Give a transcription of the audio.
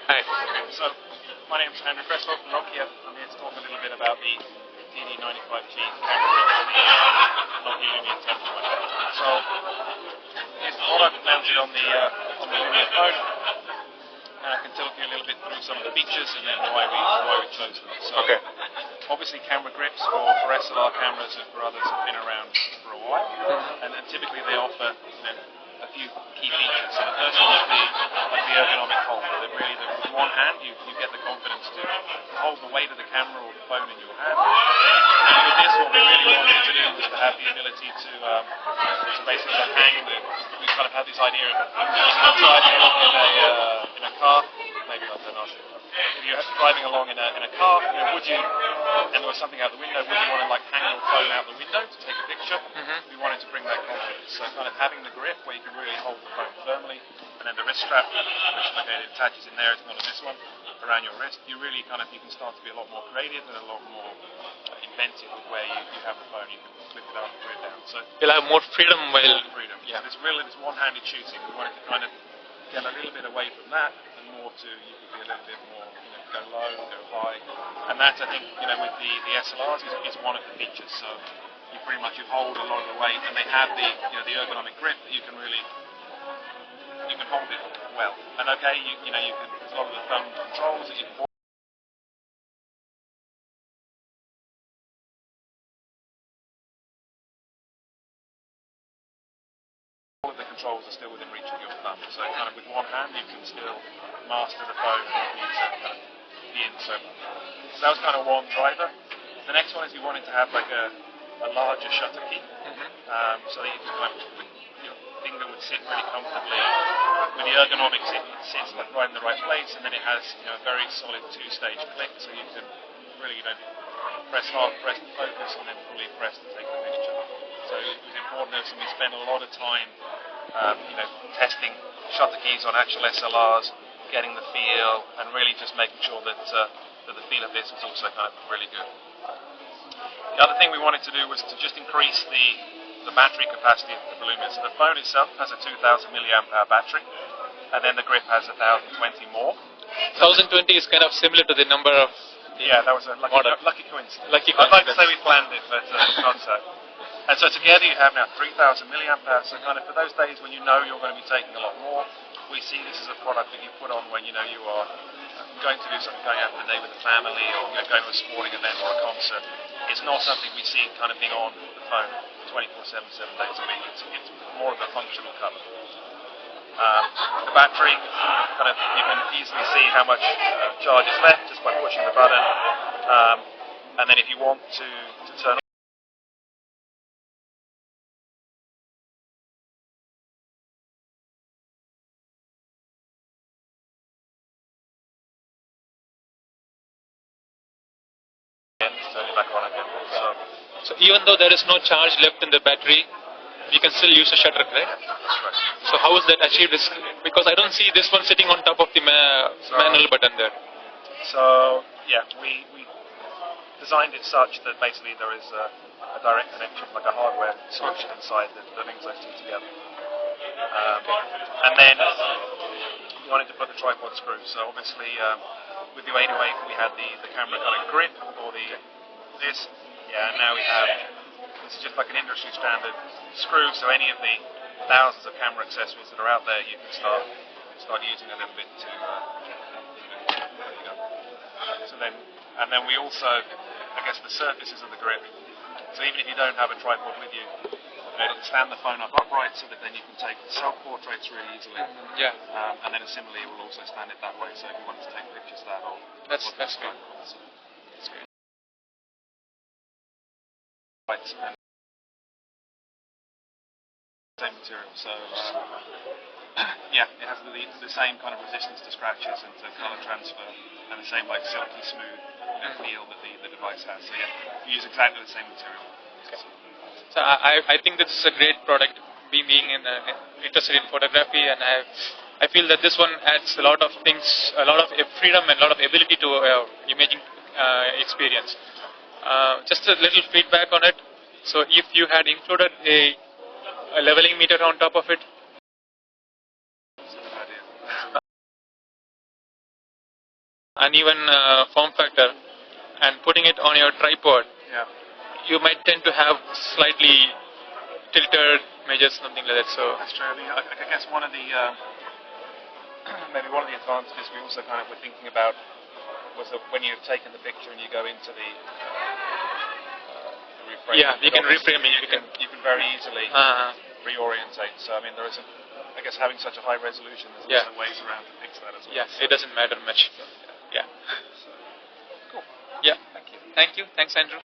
Hi. So, my name is Andrew Cresswell from Nokia. I'm here to talk a little bit about the DD95G camera, the Nokia Lumia 10 point. So, here's the product mounted on the Lumia phone, and I can talk you a little bit through some of the features and then why we chose them. So, obviously camera grips for SLR cameras and for others have been around for a while, and typically they offer a few key features. So the first one is the ergonomic hold. That really, with one hand, you get the confidence to hold the weight of the camera or the phone in your hand. And with this, what we really wanted to do was to have the ability to basically hang we kind of had this idea of outside in a car, maybe I don't know. If you're driving along in a car, would you, and there was something out the window, would you want to hang your phone out the window to take a picture? We wanted to bring that confidence. So kind of having the grip where you can really hold the phone firmly, and then the wrist strap, which it attaches in there, it's not on this one, around your wrist, you really you can start to be a lot more creative and a lot more inventive with where you have the phone. You can flip it up, put it down. So you'll have more freedom while... freedom. Yeah. So this one-handed shooting, we wanted to kind of get a little bit away from that and more to, you could be a little bit more, go low, go high. And that, I think, with the SLRs is one of the features. So you pretty much hold a lot of the weight, and they have the ergonomic grip that you can really hold it well. And okay, you can, there's a lot of the thumb controls that you can. All of the controls are still within reach of your thumb. So kind of with one hand you can still master the phone and you need to kind of be in so much. So that was kind of one driver. The next one is we wanted to have a larger shutter key, so that you can your finger would sit really comfortably. With the ergonomics, it sits right in the right place, and then it has a very solid two-stage click, so you can really press hard, press the focus, and then fully press to take the picture. So it was important to us, and we spent a lot of time, testing shutter keys on actual SLRs, getting the feel, and really just making sure that the feel of this was also kind of really good. The other thing we wanted to do was to just increase the battery capacity of the Lumia. So the phone itself has a 2,000 milliamp hour battery, and then the grip has 1,020 more. 1020 is kind of similar to the number of... Yeah, that was a lucky coincidence. I'd like to say we planned it, but not so. And so together you have now 3,000 milliamp hours. So kind of for those days when you're going to be taking a lot more, we see this as a product that you put on when you are going to do something, going out for the day with the family, or going to a sporting event or a concert. It's not something we see kind of being on the phone 24/7, 7 days a week. It's more of a functional cover. The battery, you can easily see how much charge is left just by pushing the button. And then if you want to turn turn it back on again. So even though there is no charge left in the battery, you can still use the shutter, right? That's right. So how is that achieved? Because I don't see this one sitting on top of the manual button there. So yeah, we designed it such that basically there is a direct connection, like a hardware solution inside that links those two together. And then we wanted to put the tripod screw. So obviously with the 808 we had the camera kind of grip or this. Yeah, and now we have, this is just like an industry standard screw, so any of the thousands of camera accessories that are out there, you can start using a little bit to, there you go. So and then we also, I guess the surfaces of the grip, so even if you don't have a tripod with you, it'll stand the phone up upright so that then you can take self-portraits really easily. Yeah. And then similarly it will also stand it that way, so if you wanted to take pictures that or... That's good. That's good. And same material, so yeah, it has the same kind of resistance to scratches and to colour transfer, and the same silky smooth feel that the device has. So yeah, you use exactly the same material. Okay. So I think this is a great product. Being interested in photography, and I feel that this one adds a lot of things, a lot of freedom and a lot of ability to imaging experience. Just a little feedback on it. So if you had included a leveling meter on top of it, uneven form factor and putting it on your tripod, Yeah. you might tend to have slightly tilted images, something like that. So That's true. I mean, I guess one of the maybe one of the advantages we also kind of were thinking about was that when you've taken the picture and you go into the reframe, yeah, you can reframe it. You can very easily reorientate. So I mean, there is I guess having such a high resolution, there's also ways around to fix that as well. Yeah, it doesn't matter much. Yeah. Cool. Yeah. Thank you. Thank you. Thanks, Andrew.